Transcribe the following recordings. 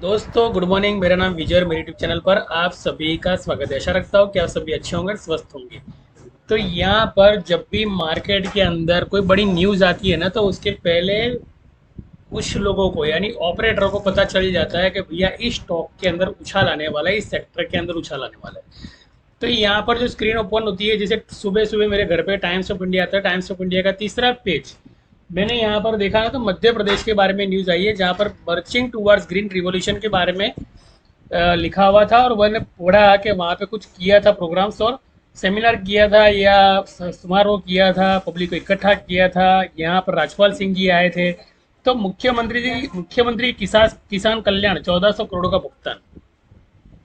दोस्तों good morning. मेरा नाम विजय और मेरे यूट्यूब चैनल पर आप सभी का स्वागत है। आशा रखता हूँ कि आप सभी अच्छे होंगे, स्वस्थ होंगे। तो यहाँ पर जब भी मार्केट के अंदर कोई बड़ी न्यूज़ आती है ना, तो उसके पहले कुछ लोगों को यानी ऑपरेटर को पता चल जाता है कि भैया इस स्टॉक के अंदर उछाल आने वाला है, इस सेक्टर के अंदर उछाल आने वाला है। तो यहाँ पर जो स्क्रीन ओपन होती है, जैसे सुबह सुबह मेरे घर पे टाइम्स ऑफ इंडिया आता है, टाइम्स ऑफ इंडिया का तीसरा पेज मैंने यहाँ पर देखा ना, तो मध्य प्रदेश के बारे में न्यूज़ आई है, जहाँ पर मर्चिंग टूवर्ड्स ग्रीन रिवॉल्यूशन के बारे में लिखा हुआ था। और मैंने पढ़ा कि वहाँ पे कुछ किया था, प्रोग्राम्स और सेमिनार किया था या समारोह किया था, पब्लिक को इकट्ठा किया था। यहाँ पर राजपाल सिंह जी आए थे। तो मुख्यमंत्री किसान किसान कल्याण 1400 करोड़ का भुगतान।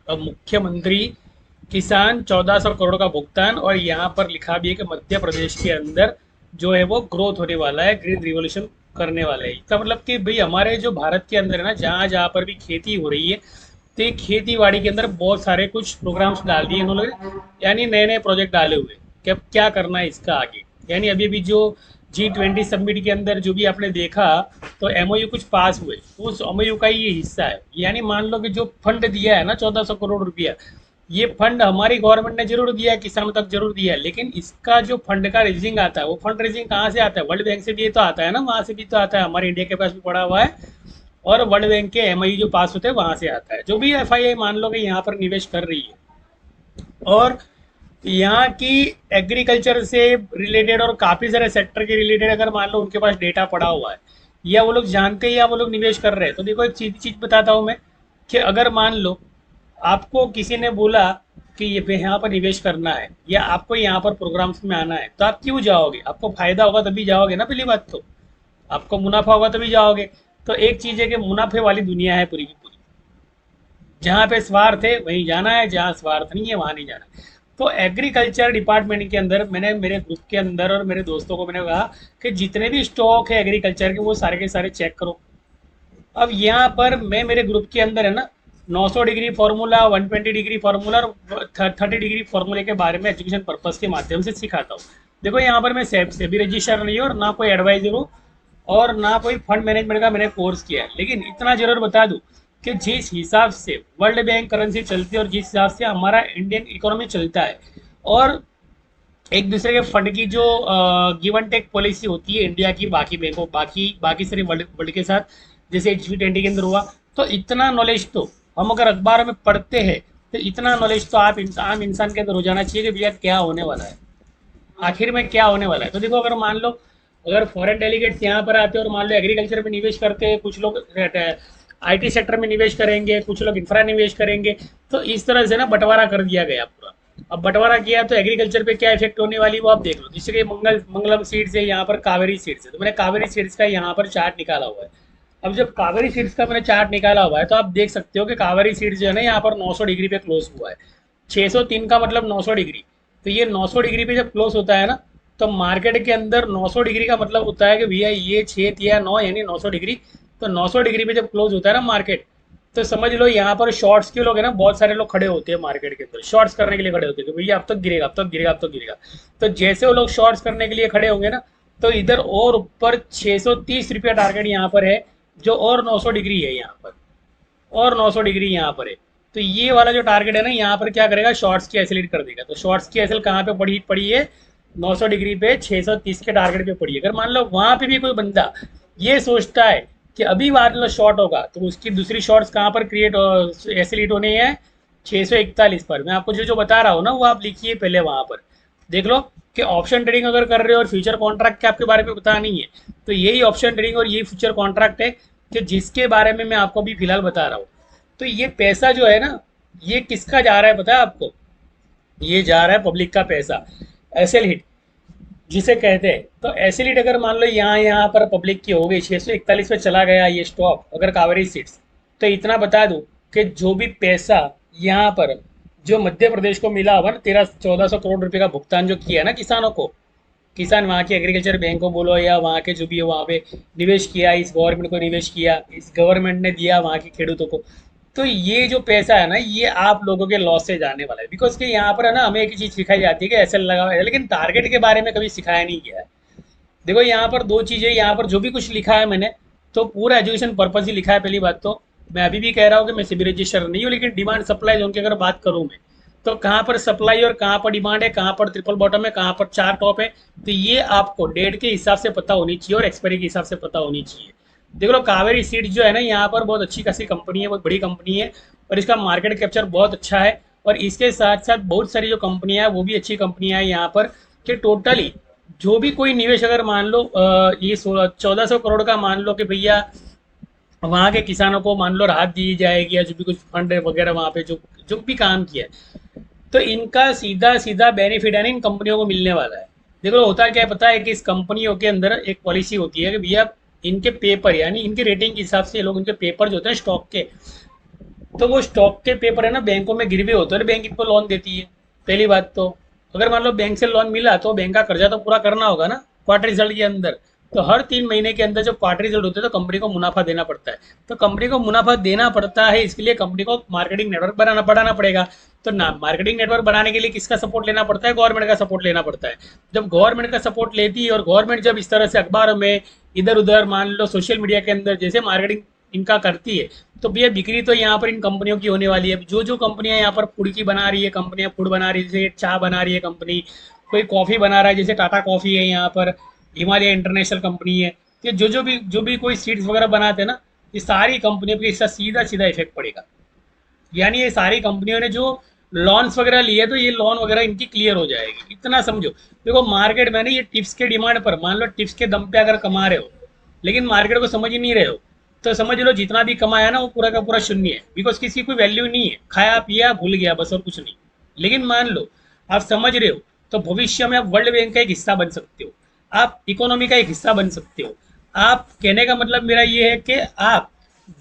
अब मुख्यमंत्री किसान 1400 करोड़ का भुगतान, और यहाँ पर लिखा भी है कि मध्य प्रदेश के अंदर जो है वो ग्रोथ होने वाला है, ग्रीन रिवोल्यूशन करने वाले हैं। इसका मतलब कि भाई हमारे जो भारत के अंदर है ना, जहाँ जहाँ पर भी खेती हो रही है, तो ये खेती बाड़ी के अंदर बहुत सारे कुछ प्रोग्राम्स डाल दिए इन्होंने, यानी नए नए प्रोजेक्ट डाले हुए कि अब क्या करना है इसका आगे। यानी अभी अभी जो G20 समिट के अंदर जो भी आपने देखा, तो एमओयू कुछ पास हुए, उस एमओयू का ही ये हिस्सा है। यानी मान लो कि जो फंड दिया है ना 1400 करोड़ रुपया, ये फंड हमारी गवर्नमेंट ने जरूर दिया है, किसानों तक जरूर दिया है, लेकिन इसका जो फंड का रेजिंग आता है, वो फंड रेजिंग कहाँ से आता है? वर्ल्ड बैंक से भी तो आता है ना, वहाँ से भी तो आता है, हमारे इंडिया के पास भी पड़ा हुआ है। और वर्ल्ड बैंक के एमआई जो पास होते हैं वहाँ से आता है। जो भी एफआईआई मान लो कि यहाँ पर निवेश कर रही है, और यहाँ की एग्रीकल्चर से रिलेटेड और काफ़ी सारे सेक्टर के रिलेटेड अगर मान लो उनके पास डेटा पड़ा हुआ है, या वो लोग जानते हैं या वो लोग निवेश कर रहे हैं, तो देखो एक सीधी चीज़ बताता हूँ मैं, कि अगर मान लो आपको किसी ने बोला कि ये पे यहाँ पर निवेश करना है या आपको यहाँ पर प्रोग्राम्स में आना है, तो आप क्यों जाओगे? आपको फायदा होगा तभी जाओगे ना, पहली बात तो आपको मुनाफा होगा तभी जाओगे। तो एक चीज़ है कि मुनाफे वाली दुनिया है पूरी की पूरी, जहाँ पे स्वार्थ है वहीं जाना है, जहाँ स्वार्थ नहीं है वहाँ नहीं जाना है। तो एग्रीकल्चर डिपार्टमेंट के अंदर मैंने मेरे ग्रुप के अंदर और मेरे दोस्तों को मैंने कहा कि जितने भी स्टॉक है एग्रीकल्चर के, वो सारे के सारे चेक करो। अब यहाँ पर मैं मेरे ग्रुप के अंदर है ना, 900 डिग्री फार्मूला, 120 डिग्री फार्मूला और 30 डिग्री फार्मूले के बारे में एजुकेशन पर्पस के माध्यम से सिखाता हूँ। देखो यहाँ पर मैं से भी रजिस्टर नहीं हूँ, और ना कोई एडवाइजर हूँ, और ना कोई फंड मैनेजमेंट का मैंने कोर्स किया है। लेकिन इतना जरूर बता दूँ कि जिस हिसाब से वर्ल्ड बैंक करेंसी चलती है और जिस हिसाब से हमारा इंडियन इकोनॉमी चलता है, और एक दूसरे के फंड की जो गिव एंड टेक पॉलिसी होती है इंडिया की बाकी बैंकों, बाकी बाकी सारे वर्ल्ड वर्ल्ड के साथ, जैसे G20 के अंदर हुआ, तो इतना नॉलेज तो हम अगर अखबार में पढ़ते हैं, तो इतना नॉलेज तो आप आम इंसान के अंदर हो जाना चाहिए कि भैया क्या होने वाला है, आखिर में क्या होने वाला है। तो देखो, अगर मान लो अगर फॉरेन डेलीगेट्स यहाँ पर आते हैं और मान लो एग्रीकल्चर में निवेश करते हैं, कुछ लोग आईटी सेक्टर में निवेश करेंगे, कुछ लोग इंफ्रा निवेश करेंगे, तो इस तरह से ना बंटवारा कर दिया गया पूरा। अब बंटवारा किया तो एग्रीकल्चर पे क्या इफेक्ट होने वाली वो आप देख लो। जैसे कि मंगलम सीड्स है, यहाँ पर कावेरी सीड्स है, तो मैंने कावेरी सीड्स का यहाँ पर चार्ट निकाला हुआ है। अब जब कावेरी सीड्स का मैंने चार्ट निकाला हुआ है, तो आप देख सकते हो कि कावेरी सीड्स जो है ना, यहाँ पर 900 डिग्री पे क्लोज हुआ है। 603 का मतलब 900 डिग्री, तो ये 900 डिग्री पे जब क्लोज होता है ना, तो मार्केट के अंदर 900 डिग्री का मतलब होता है कि भैया ये 6 या 9 यानी 900 डिग्री। तो 900 डिग्री पे जब क्लोज होता है ना मार्केट, तो समझ लो यहाँ पर शॉर्ट्स के लोग है ना, बहुत सारे लोग खड़े होते हैं मार्केट के अंदर, शॉर्ट्स करने के लिए खड़े होते हैं कि भैया अब तक गिरेगा, अब तक गिरेगा, अब तक गिरेगा। तो जैसे वो लोग शॉर्ट्स करने के लिए खड़े होंगे ना, तो इधर और ऊपर 630 रुपया टारगेट यहाँ पर है, जो और 900 डिग्री है यहाँ पर, और 900 डिग्री यहाँ पर है। तो ये वाला जो टारगेट है ना, यहाँ पर क्या करेगा, शॉर्ट्स की एसिलेट कर देगा। तो शॉर्ट्स की एसल कहाँ पे पड़ी पड़ी है? 900 डिग्री पे 630 के टारगेट पे पड़ी है। अगर मान लो वहाँ पे भी कोई बंदा ये सोचता है कि अभी मान लो शॉर्ट होगा, तो उसकी दूसरी शॉर्ट्स कहाँ पर क्रिएट एसिलेट होनी है? 641 पर। मैं आपको जो जो बता रहा हूँ ना, वो आप लिखिए पहले वहाँ पर, देख लो कि ऑप्शन ट्रेडिंग अगर कर रहे हो और फ्यूचर कॉन्ट्रैक्ट के आपके बारे में पता नहीं है, तो यही ऑप्शन ट्रेडिंग और यही फ्यूचर कॉन्ट्रैक्ट है कि जिसके बारे में मैं आपको अभी फिलहाल बता रहा हूँ। तो ये पैसा जो है ना, ये किसका जा रहा है पता है आपको? ये जा रहा है पब्लिक का पैसा, एसेल हिट जिसे कहते हैं। तो एसेल हिट अगर मान लो यहाँ पर पब्लिक की हो गई, 641 पे चला गया ये स्टॉक अगर कावेरी सीड्स, तो इतना बता दूं कि जो भी पैसा यहाँ पर जो मध्य प्रदेश को मिला होगा ना, 1300-1400 करोड़ रुपए का भुगतान जो किया है ना किसानों को, किसान वहाँ के एग्रीकल्चर बैंक को बोलो या वहाँ के जो भी है वहाँ पे निवेश किया, इस गवर्नमेंट को निवेश किया, इस गवर्नमेंट ने दिया वहाँ के खेडूतों को, तो ये जो पैसा है ना, ये आप लोगों के लॉस से जाने वाला है। बिकॉज कि यहाँ पर है ना, हमें एक ही चीज़ सिखाई जाती है कि ऐसे लगा हुआ है, लेकिन टारगेट के बारे में कभी सिखाया नहीं गया है। देखो यहाँ पर दो चीज़ें, यहाँ पर जो भी कुछ लिखा है मैंने, तो पूरा एजुकेशन पर्पज ही लिखा है पहली बात तो। मैं अभी भी कह रहा हूँ कि मैं सेबी रजिस्टर नहीं हूँ, लेकिन डिमांड सप्लाई जोन की अगर बात करूँ मैं, तो कहाँ पर सप्लाई और कहाँ पर डिमांड है, कहाँ पर ट्रिपल बॉटम है, कहाँ पर चार टॉप है, तो ये आपको डेट के हिसाब से पता होनी चाहिए और एक्सपायरी के हिसाब से पता होनी चाहिए। देख लो कावेरी सीड्स जो है ना, यहाँ पर बहुत अच्छी खासी कंपनी है, बहुत बड़ी कंपनी है, और इसका मार्केट कैप्चर बहुत अच्छा है। और इसके साथ साथ बहुत सारी जो कंपनियां हैं वो भी अच्छी कंपनियां हैं यहाँ पर, कि टोटली जो भी कोई निवेश अगर मान लो ये 1400 करोड़ का मान लो कि भैया वहाँ के किसानों को मान लो राहत दी जाएगी, या जो भी कुछ फंड वगैरह वहाँ पे जो जो भी काम किया है, तो इनका सीधा सीधा बेनिफिट है ना इन कंपनियों को मिलने वाला है। देखो होता क्या है पता है, कि इस कंपनियों के अंदर एक पॉलिसी होती है कि भैया इनके पेपर यानी इनकी रेटिंग के हिसाब से ये लोग इनके पेपर जो होते हैं स्टॉक के, तो वो स्टॉक के पेपर है ना बैंकों में गिरवे होते हैं, बैंक इनको लोन देती है। पहली बात तो अगर मान लो बैंक से लोन मिला तो बैंक का कर्जा तो पूरा करना होगा ना क्वार्टर रिजल्ट के अंदर। तो हर 3 महीने के अंदर जब क्वार्टर रिजल्ट होते हैं तो कंपनी को मुनाफा देना पड़ता है। तो कंपनी को मुनाफा देना पड़ता है, इसके लिए कंपनी को मार्केटिंग नेटवर्क बढ़ाना पड़ेगा। तो ना मार्केटिंग नेटवर्क बनाने के लिए किसका सपोर्ट लेना पड़ता है, गवर्नमेंट का सपोर्ट लेना पड़ता है। जब गवर्नमेंट का सपोर्ट लेती है और गवर्नमेंट जब इस तरह से अखबारों में इधर उधर मान लो सोशल मीडिया के अंदर जैसे मार्केटिंग इनका करती है, तो भैया बिक्री तो यहाँ पर इन कंपनियों की होने वाली है। जो जो कंपनियां यहाँ पर फूड की बना रही है, कंपनियां फूड बना रही है, जैसे चाय बना रही है कंपनी, कोई कॉफ़ी बना रहा है जैसे टाटा कॉफ़ी है यहाँ पर, हिमालय इंटरनेशनल कंपनी है, ये जो भी कोई सीड्स वगैरह बनाते हैं ना, ये सारी कंपनियों पर इसका सीधा सीधा इफेक्ट पड़ेगा। यानी ये सारी कंपनियों ने जो लोन्स वगैरह लिए तो ये लोन वगैरह इनकी क्लियर हो जाएगी, इतना समझो। देखो मार्केट में ना ये टिप्स के डिमांड पर मान लो टिप्स के दम पे अगर कमा रहे हो, लेकिन मार्केट को समझ ही नहीं रहे हो, तो समझ लो जितना भी कमाया ना वो पूरा का पूरा शून्य है, बिकॉज किसी की कोई वैल्यू नहीं है, खाया पिया भूल गया बस और कुछ नहीं। लेकिन मान लो आप समझ रहे हो, तो भविष्य में आप वर्ल्ड बैंक का एक हिस्सा बन सकते हो, आप इकोनॉमी का एक हिस्सा बन सकते हो। आप कहने का मतलब मेरा ये है कि आप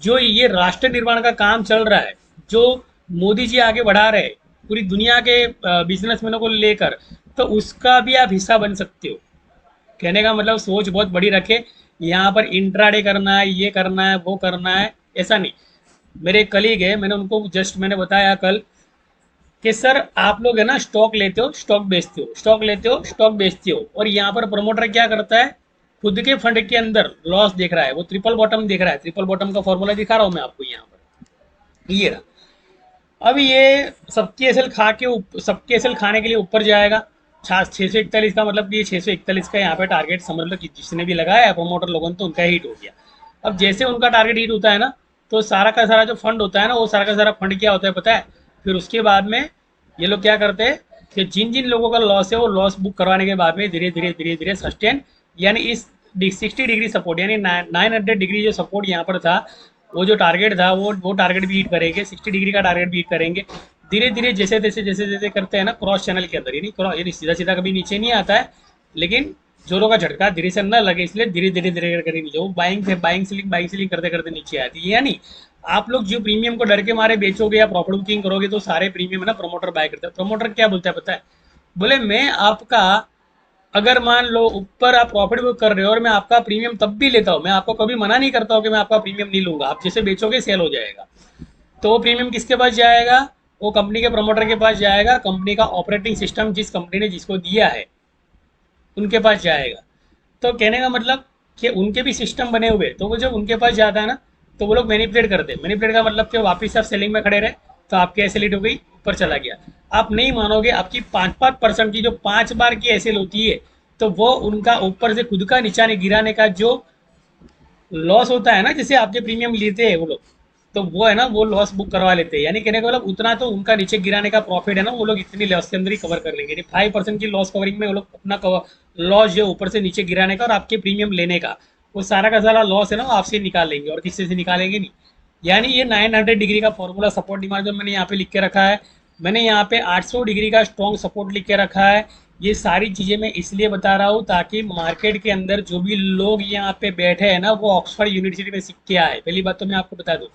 जो ये राष्ट्र निर्माण का काम चल रहा है, जो मोदी जी आगे बढ़ा रहे हैं पूरी दुनिया के बिजनेसमैनों को लेकर, तो उसका भी आप हिस्सा बन सकते हो। कहने का मतलब सोच बहुत बड़ी रखे, यहाँ पर इंट्राडे करना है, ये करना है, वो करना है, ऐसा नहीं। मेरे कलीग है, मैंने उनको जस्ट मैंने बताया कल कि सर आप लोग है ना स्टॉक लेते हो स्टॉक बेचते हो, स्टॉक लेते हो स्टॉक बेचते हो, और यहाँ पर प्रमोटर क्या करता है, खुद के फंड के अंदर लॉस देख रहा है, वो ट्रिपल बॉटम देख रहा है। ट्रिपल बॉटम का फॉर्मूला दिखा रहा हूँ मैं आपको यहाँ पर, ये रहा। अब ये सबकी एसल खा के सबकी एसल खाने के लिए ऊपर जाएगा। 641 का मतलब कि ये 641 का यहाँ पे टारगेट समझ लो कि जिसने भी लगाया है प्रोमोटर लोगों ने, तो उनका हिट हो गया। अब जैसे उनका टारगेट हिट होता है ना, तो सारा का सारा जो फंड होता है ना, वो सारा का सारा फंड क्या होता है पता है, फिर उसके बाद में ये लोग क्या करते हैं कि जिन जिन लोगों का लॉस है वो लॉस बुक करवाने के बाद में धीरे धीरे धीरे धीरे सस्टेन, यानी इस 60 डिग्री सपोर्ट यानी 900 डिग्री जो सपोर्ट यहाँ पर था, वो जो टारगेट था वो टारगेट भी हिट करेंगे, 60 डिग्री का टारगेट भी हिट करेंगे। धीरे धीरे जैसे जैसे करते हैं ना क्रॉस चैनल के अंदर, यानी सीधा सीधा कभी नीचे नहीं आता है, लेकिन जोरों का झटका धीरे से न लगे, इसलिए धीरे धीरे धीरे करके नीचे वो बाइंग सेलिंग करते करते नीचे आती है। यानी आप लोग जो प्रीमियम को डर के मारे बेचोगे या प्रॉफिट बुकिंग करोगे, तो सारे प्रीमियम है ना प्रमोटर बाय करता है। प्रमोटर क्या बोलता है पता है, बोले मैं आपका अगर मान लो ऊपर आप प्रॉफिट बुक कर रहे हो और मैं आपका प्रीमियम तब भी लेता हूँ, मैं आपको कभी मना नहीं करता हूँ कि मैं आपका प्रीमियम नहीं लूंगा, आप जैसे बेचोगे सेल हो जाएगा। तो वो प्रीमियम किसके पास जाएगा, वो कंपनी के प्रमोटर के पास जाएगा, कंपनी का ऑपरेटिंग सिस्टम जिस कंपनी ने जिसको दिया है उनके पास जाएगा। तो कहने का मतलब कि उनके भी सिस्टम बने हुए, तो वो जब उनके पास जाता है ना, तो वो लोग मैनिपुलेट करते हैं। मैनिपुलेट का मतलब कि वापस आप सेलिंग में खड़े रहे, तो आपकी एसएल हिट हो गई, ऊपर चला गया। आप नहीं मानोगे, आपकी 5% की जो 5 बार की एसएल होती है, तो वो उनका ऊपर से खुद का नीचा नहीं गिराने का जो लॉस होता है ना, जैसे आपके प्रीमियम लेते हैं वो लोग, तो वो है ना वो लॉस बुक करवा लेते हैं। यानी कहने का मतलब उतना तो उनका नीचे गिराने का प्रॉफिट है ना, वो लोग इतनी लॉस के अंदर ही कवर कर लेंगे। 5% की लॉस कवरिंग में वो लोग अपना लॉस जो ऊपर से नीचे गिराने का और आपके प्रीमियम लेने का, वो सारा का सारा लॉस है ना वो आपसे निकाल लेंगे, और किसी से निकालेंगे नहीं। यानी ये 900 डिग्री का फॉर्मूला सपोर्ट डिमांड जो मैंने यहाँ पे लिख के रखा है, मैंने यहाँ पे 800 डिग्री का स्ट्रॉन्ग सपोर्ट लिख के रखा है। ये सारी चीज़ें मैं इसलिए बता रहा हूँ ताकि मार्केट के अंदर जो भी लोग यहाँ पे बैठे हैं ना, वो ऑक्सफर्ड यूनिवर्सिटी में सीख के आए। पहली बात तो मैं आपको बता दूँ,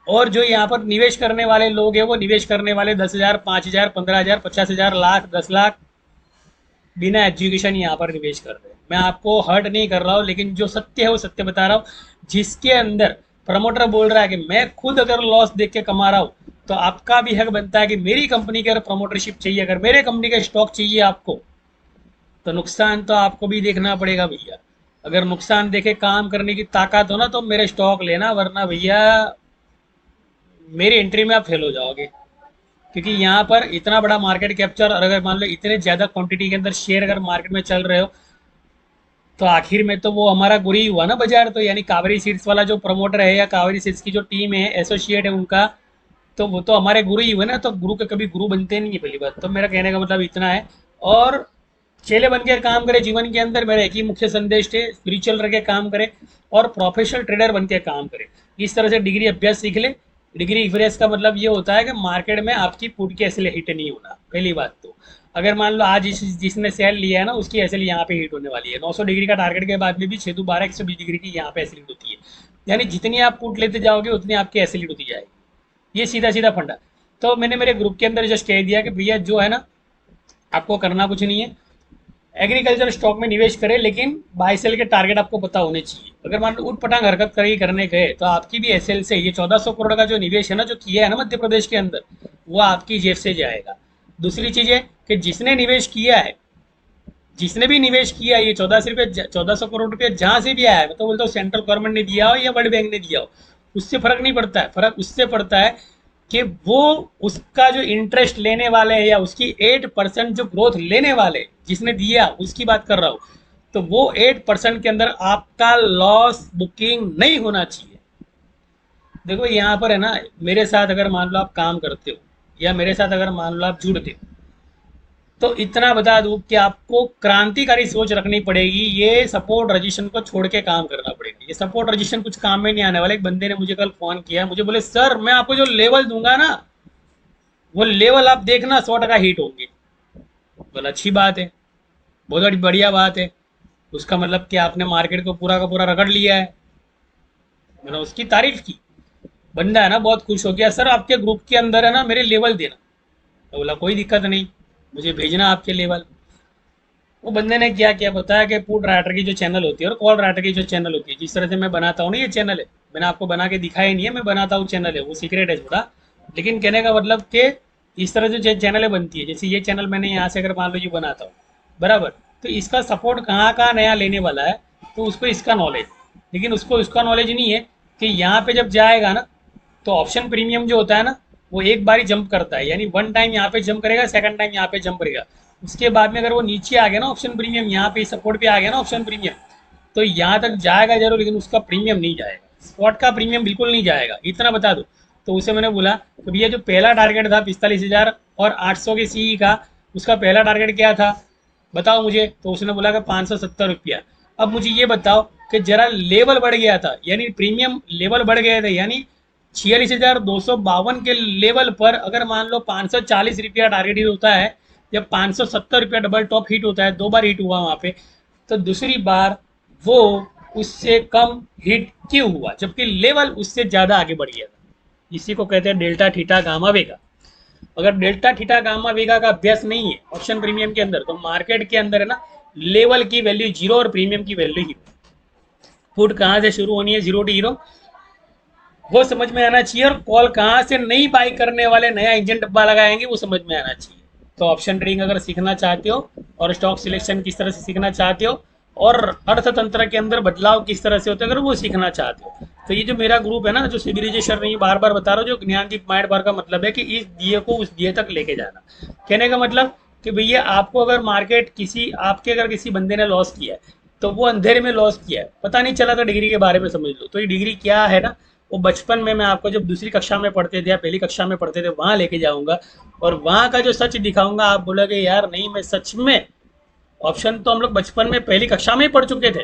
और जो यहाँ पर निवेश करने वाले लोग हैं वो निवेश करने वाले 10,000, 5,000, 15,000, 50,000, लाख, 10 लाख बिना एजुकेशन यहाँ पर निवेश कर रहे हैं। मैं आपको हर्ट नहीं कर रहा हूँ, लेकिन जो सत्य है वो सत्य बता रहा हूँ। जिसके अंदर प्रमोटर बोल रहा है कि मैं खुद अगर लॉस देख के कमा रहा हूँ, तो आपका भी हक बनता है कि मेरी कंपनी की अगर प्रमोटरशिप चाहिए, अगर मेरे कंपनी का स्टॉक चाहिए आपको, तो नुकसान तो आपको भी देखना पड़ेगा भैया। अगर नुकसान देखे काम करने की ताकत हो ना, तो मेरे स्टॉक लेना, वरना भैया मेरी एंट्री में आप फेल हो जाओगे, क्योंकि यहाँ पर इतना बड़ा मार्केट कैप्चर, और अगर मान लो इतने ज़्यादा क्वांटिटी के अंदर शेयर अगर मार्केट में चल रहे हो, तो आखिर में तो वो हमारा गुरु ही हुआ ना बाजार। तो यानी कावेरी सीड्स वाला जो प्रमोटर है या कावेरी सीड्स की जो टीम है, एसोसिएट है उनका, तो वो तो हमारे गुरु ही हुए ना। तो गुरु के कभी गुरु बनते नहीं है, पहली बात तो। मेरा कहने का मतलब इतना है। और चेले बन के काम करे जीवन के अंदर, मेरा एक ही मुख्य संदेश है, स्पिरिचुअल रह के काम करे और प्रोफेशनल ट्रेडर बन के काम करे। इस तरह से डिग्री अभ्यास सीख ले। डिग्री अभ्यास का मतलब ये होता है कि मार्केट में आपकी पुट की एसएल हिट नहीं होना, पहली बात तो। अगर मान लो आज जिसने सेल लिया है ना, उसकी एसएल यहाँ पे हिट होने वाली है। 900 डिग्री का टारगेट के बाद में भी 6 12 120 डिग्री की यहाँ पे एसएल हिट होती है। यानी जितनी आप पुट लेते जाओगे उतनी आपकी एसएल हिट होती जाएगी। ये सीधा सीधा फंडा। तो मैंने मेरे ग्रुप के अंदर जस्ट कह दिया कि भैया जो है ना, आपको करना कुछ नहीं है, एग्रीकल्चर स्टॉक में निवेश करें, लेकिन बाय सेल के टारगेट आपको पता होने चाहिए। अगर मान लो उठ पटांग हरकत करने गए, तो आपकी भी एसएल से ये 1400 करोड़ का जो निवेश है ना, जो किया है ना मध्य प्रदेश के अंदर, वो आपकी जेब से जाएगा। दूसरी चीज़ है कि जिसने निवेश किया है, जिसने भी निवेश किया है, ये 1400 करोड़ रुपये जहाँ से भी आया है, मैं तो बोलता हूँ सेंट्रल गवर्नमेंट ने दिया हो या वर्ल्ड बैंक ने दिया हो, उससे फर्क नहीं पड़ता है। फर्क उससे पड़ता है कि वो उसका जो इंटरेस्ट लेने वाले हैं, या उसकी 8% जो ग्रोथ लेने वाले जिसने दिया, उसकी बात कर रहा हूँ। तो वो 8% के अंदर आपका लॉस बुकिंग नहीं होना चाहिए। देखो यहाँ पर है ना, मेरे साथ अगर मान लो आप काम करते हो, या मेरे साथ अगर मान लो आप जुड़ते हो, तो इतना बता दूं कि आपको क्रांतिकारी सोच रखनी पड़ेगी। ये सपोर्ट रजिस्ट्रेशन को छोड़ के काम करना पड़ेगा। ये सपोर्ट रजिस्ट्रेशन कुछ काम में नहीं आने वाला। एक बंदे ने मुझे कल फोन किया, मुझे बोले सर मैं आपको जो लेवल दूंगा ना, वो लेवल आप देखना 100% हिट होंगे। बोला अच्छी बात है, बहुत बड़ी बढ़िया बात है। उसका मतलब कि आपने मार्केट को पूरा का पूरा रगड़ लिया है। मैंने उसकी तारीफ की। बंदा है ना बहुत खुश हो गया, सर आपके ग्रुप के अंदर है ना मेरे लेवल देना। तो बोला कोई दिक्कत नहीं, मुझे भेजना आपके लेवल। वो बंदे ने क्या किया बताया कि पुट राइटर की जो चैनल होती है और कॉल राइटर की जो चैनल होती है, जिस तरह से मैं बनाता हूँ ना, ये चैनल है, मैंने आपको बना के दिखाया नहीं है, मैं बनाता हूँ चैनल है, वो सीक्रेट है थोड़ा। लेकिन कहने का मतलब कि इस तरह से चैनलें बनती है, जैसे ये चैनल मैंने यहाँ से अगर मान लो ये बनाता हूँ बराबर, तो इसका सपोर्ट कहाँ कहाँ नया लेने वाला है, तो उसको इसका नॉलेज। लेकिन उसको इसका नॉलेज नहीं है कि यहाँ पे जब जाएगा ना, तो ऑप्शन प्रीमियम जो होता है ना, वो एक बार ही जंप करता है। यानी वन टाइम यहाँ पे जंप करेगा, सेकंड टाइम यहाँ पे जंप करेगा। उसके बाद में अगर वो नीचे आ गया ना ऑप्शन प्रीमियम, यहाँ पे सपोर्ट पे आ गया ना ऑप्शन प्रीमियम, तो यहाँ तक जाएगा जरूर, लेकिन उसका प्रीमियम नहीं जाएगा। स्पॉट का प्रीमियम बिल्कुल नहीं जाएगा, इतना बता दो। तो उसे मैंने बोला तो भैया जो पहला टारगेट था 45,000 और 800 के सीई का, उसका पहला टारगेट क्या था बताओ मुझे। तो उसने बोला कि 570 रुपया। अब मुझे ये बताओ कि जरा लेवल बढ़ गया था, यानी प्रीमियम लेवल बढ़ गए थे, यानी 46,252 के लेवल पर अगर मान लो 540 रुपया टारगेट हिट होता है, जब 570 रुपया डबल टॉप हिट होता है, 2 बार हिट हुआ वहाँ पे, तो दूसरी बार वो उससे कम हिट क्यों हुआ, जबकि लेवल उससे ज़्यादा आगे बढ़ गया था। इसी को कहते हैं डेल्टा थीटा गामा वेगा। अगर डेल्टा थीटा गामा वेगा का अभ्यास नहीं है ऑप्शन प्रीमियम के अंदर, तो मार्केट के अंदर है ना, लेवल की वैल्यू जीरो और प्रीमियम की वैल्यू ही। पुट कहाँ से शुरू होनी है, जीरो टू हीरो, वो समझ में आना चाहिए। और कॉल कहाँ से नहीं बाई करने वाले नया इंजन डब्बा लगाएंगे, वो समझ में आना चाहिए। तो ऑप्शन ट्रेडिंग अगर सीखना चाहते हो, और स्टॉक सिलेक्शन किस तरह से सीखना चाहते हो, और अर्थतंत्र के अंदर बदलाव किस तरह से होते हैं, अगर वो सीखना चाहते हो, तो ये जो मेरा ग्रुप है ना, जो सिविलाइजेशन नहीं, बार बार बता रहा हूँ, जो ज्ञानदीप माइंड बार का मतलब है कि इस दिए को उस दिए तक लेके जाना। कहने का मतलब कि भैया आपको अगर मार्केट किसी आपके अगर किसी बंदे ने लॉस किया है, तो वो अंधेरे में लॉस किया है, पता नहीं चला, तो डिग्री के बारे में समझ लो। तो ये डिग्री क्या है ना, वो बचपन में मैं आपको जब दूसरी कक्षा में पढ़ते थे या पहली कक्षा में पढ़ते थे, वहाँ लेके जाऊंगा, और वहाँ का जो सच दिखाऊंगा। आप बोलोगे यार नहीं, मैं सच में ऑप्शन तो हम लोग बचपन में पहली कक्षा में ही पढ़ चुके थे।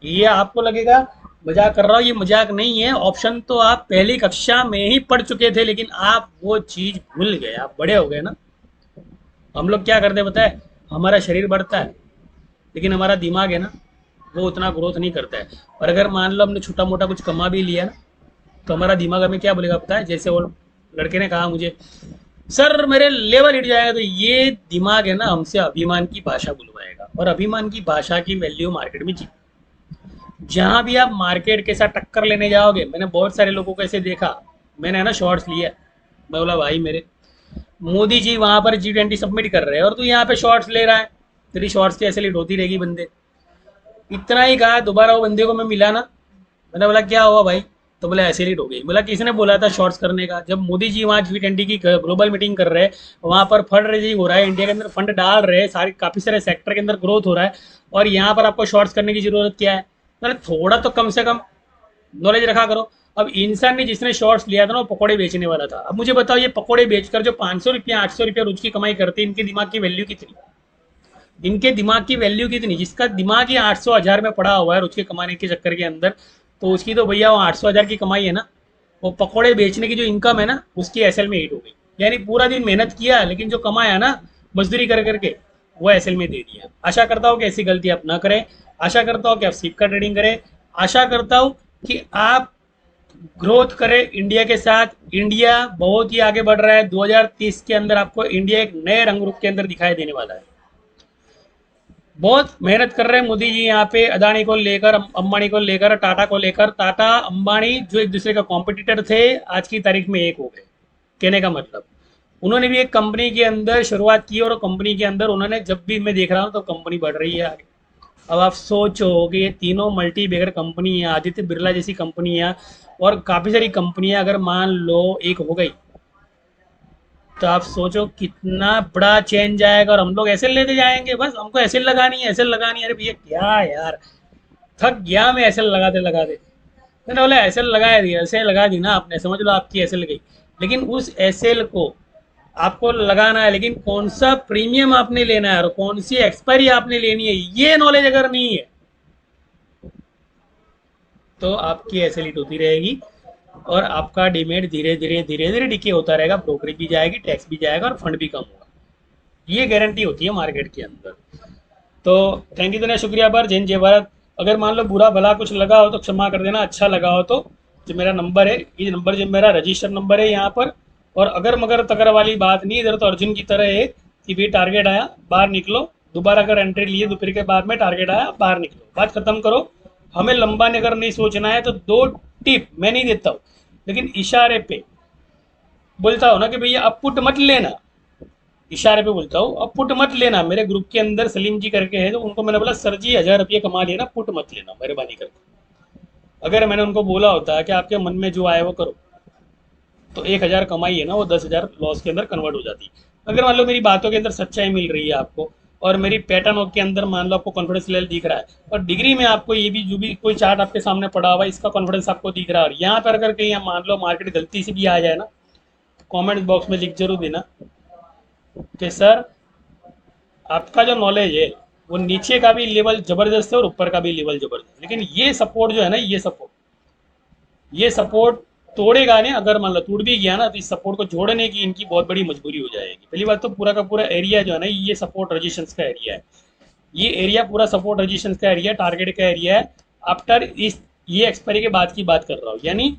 ये आपको लगेगा मजाक कर रहा हूँ, ये मजाक नहीं है। ऑप्शन तो आप पहली कक्षा में ही पढ़ चुके थे, लेकिन आप वो चीज़ भूल गए, आप बड़े हो गए ना। हम लोग क्या करते पता है, हमारा शरीर बढ़ता है, लेकिन हमारा दिमाग है ना, वो उतना ग्रोथ नहीं करता है। और अगर मान लो हमने छोटा मोटा कुछ कमा भी लिया ना, तो हमारा दिमाग हमें क्या बोलेगा पता है, जैसे वो लड़के ने कहा मुझे, सर मेरे लेवल हिट जाएगा, तो ये दिमाग है ना हमसे अभिमान की भाषा बुलवाएगा। और अभिमान की भाषा की वैल्यू मार्केट में जी, जहाँ भी आप मार्केट के साथ टक्कर लेने जाओगे, मैंने बहुत सारे लोगों को ऐसे देखा, मैंने है ना शॉर्ट्स लिया, मैं बोला भाई मेरे मोदी जी वहाँ पर G20 सबमिट कर रहे हैं और तू यहाँ पे शॉर्ट्स ले रहा है, तेरी शॉर्ट्स की ऐसे लेट होती रहेगी बंदे। इतना ही कहा, दोबारा वो बंदे को मैं मिला ना, मैंने बोला क्या हुआ भाई, तो बोला ऐसे लीड हो गई। बोला किसने बोला था शॉर्ट्स करने का? जब मोदी जी वहाँ G20 की ग्लोबल मीटिंग कर रहे हैं, वहाँ पर फंड रेजिंग हो रहा है, इंडिया के अंदर फंड डाल रहे हैं, सारे काफ़ी सारे सेक्टर के अंदर ग्रोथ हो रहा है, और यहाँ पर आपको शॉर्ट्स करने की जरूरत क्या है? मतलब थोड़ा तो कम से कम नॉलेज रखा करो। अब इंसान ने जिसने शॉर्ट्स लिया था ना, वो पकौड़े बेचने वाला था। अब मुझे बताओ, ये पकौड़े बेचकर जो 500 रुपया 800 रुपया रोज की कमाई करते हैं, इनके दिमाग की वैल्यू कितनी? इनके दिमाग की वैल्यू कितनी? जिसका दिमाग ही 800 1000 में पड़ा हुआ है रोज के कमाने के चक्कर के अंदर, तो उसकी तो भैया वो 800 1000 की कमाई है ना, वो पकौड़े बेचने की जो इनकम है ना, उसकी एसएल में हिट हो गई। यानी पूरा दिन मेहनत किया, लेकिन जो कमाया ना मजदूरी कर करके, वो एसएल में दे दिया। आशा करता हूँ कि ऐसी गलती आप ना करें। आशा करता हूँ कि आप सीख कर ट्रेडिंग करें। आशा करता हूँ कि आप ग्रोथ करें इंडिया के साथ। इंडिया बहुत ही आगे बढ़ रहा है। 2030 के अंदर आपको इंडिया एक नए रंग रूप के अंदर दिखाई देने वाला है। बहुत मेहनत कर रहे हैं मोदी जी यहाँ पे, अदानी को लेकर, अंबानी को लेकर, टाटा को लेकर। टाटा अंबानी जो एक दूसरे का कॉम्पिटिटर थे, आज की तारीख में एक हो गए। कहने का मतलब, उन्होंने भी एक कंपनी के अंदर शुरुआत की, और कंपनी के अंदर उन्होंने, जब भी मैं देख रहा हूँ तो कंपनी बढ़ रही है आगे। अब आप सोचो कि ये तीनों मल्टी बेगर कंपनी है, आदित्य बिरला जैसी कंपनियां और काफ़ी सारी कंपनियां अगर मान लो एक हो गई, तो आप सोचो कितना बड़ा चेंज आएगा। और हम लोग ऐसे लेते जाएंगे, बस हमको ऐसे लगानी है, ऐसे लगानी है। अरे भैया क्या यार, थक गया मैं ऐसे लगाते लगाते। मैंने बोला ऐसे लगा दी, ऐसे लगा दी ना आपने, समझ लो आपकी ऐसे लगी। लेकिन उस एसएल को आपको लगाना है, लेकिन कौन सा प्रीमियम आपने लेना है और कौन सी एक्सपायरी आपने लेनी है, ये नॉलेज अगर नहीं है, तो आपकी एसएलिट होती रहेगी, और आपका डीमेट धीरे धीरे धीरे धीरे डिके होता रहेगा। ब्रोकरेज भी जाएगी, टैक्स भी जाएगा, और फंड भी कम होगा। ये गारंटी होती है मार्केट के अंदर। तो थैंक यू देना, शुक्रिया बार, जय हिंद जय भारत। अगर मान लो बुरा भला कुछ लगा हो तो क्षमा कर देना, अच्छा लगा हो तो जो मेरा नंबर है, ये नंबर जो मेरा रजिस्टर नंबर है यहाँ पर। और अगर मगर तगर वाली बात नहीं, इधर तो अर्जुन की तरह है कि भी टारगेट आया बाहर निकलो, दोबारा अगर एंट्री लिए दोपहर के बाद में, टारगेट आया बाहर निकलो, बात खत्म करो। हमें लंबा अगर नहीं सोचना है तो दो टिप मैं नहीं देता हूँ, लेकिन इशारे पे बोलता हूँ ना कि भैया अब पुट मत लेना, इशारे पे बोलता हूँ अब पुट मत लेना। मेरे ग्रुप के अंदर सलीम जी करके है, तो उनको मैंने बोला सर जी 1000 रुपये कमा लिया ना, पुट मत लेना मेहरबानी करके। अगर मैंने उनको बोला होता है कि आपके मन में जो आए वो करो, तो 1000 कमाई है ना, वो 10,000 लॉस के अंदर कन्वर्ट हो जाती। अगर मान लो मेरी बातों के अंदर सच्चाई मिल रही है आपको, और मेरी पैटर्न के अंदर मान लो आपको कॉन्फिडेंस लेवल दिख रहा है, और डिग्री में आपको ये भी जो भी कोई चार्ट आपके सामने पड़ा हुआ है, इसका कॉन्फिडेंस आपको दिख रहा है, और यहाँ पर अगर कहीं मान लो मार्केट गलती से भी आ जाए ना, कमेंट बॉक्स में लिख जरूर देना कि सर आपका जो नॉलेज है वो नीचे का भी लेवल जबरदस्त है और ऊपर का भी लेवल जबरदस्त है, लेकिन ये सपोर्ट जो है ना, ये सपोर्ट तोड़ेगा नहीं। अगर मान लो टूट भी गया ना, तो इस सपोर्ट को जोड़ने की इनकी बहुत बड़ी मजबूरी हो जाएगी। पहली बात तो पूरा का पूरा एरिया जो है ना, ये सपोर्ट रजिस्टेंस का एरिया है। ये एरिया पूरा सपोर्ट रजिस्टेंस का एरिया, टारगेट का एरिया है। आफ्टर इस ये एक्सपायरी के बाद की बात कर रहा हूँ, यानी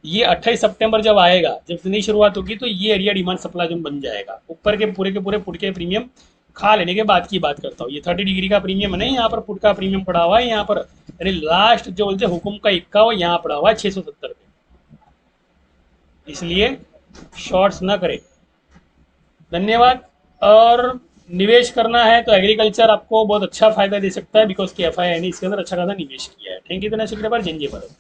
ये 28 सितंबर जब आएगा, जब नई शुरुआत होगी, तो ये एरिया डिमांड सप्लाई जोन बन जाएगा। ऊपर के पूरे पुट के प्रीमियम खा लेने के बाद की बात करता हूँ। ये 30 डिग्री का प्रीमियम है, नहीं यहाँ पर पुट का प्रीमियम पड़ा हुआ है यहाँ पर, यानी लास्ट जो बोलते हुकुम का इक्का वो यहाँ पड़ा हुआ है 670 पे। इसलिए शॉर्ट्स ना करें। धन्यवाद। और निवेश करना है तो एग्रीकल्चर आपको बहुत अच्छा फायदा दे सकता है, बिकॉज के एफ आई इसके अंदर अच्छा खासा निवेश किया है। थैंक यू, शुक्रिया, जय हिंद जय भारत।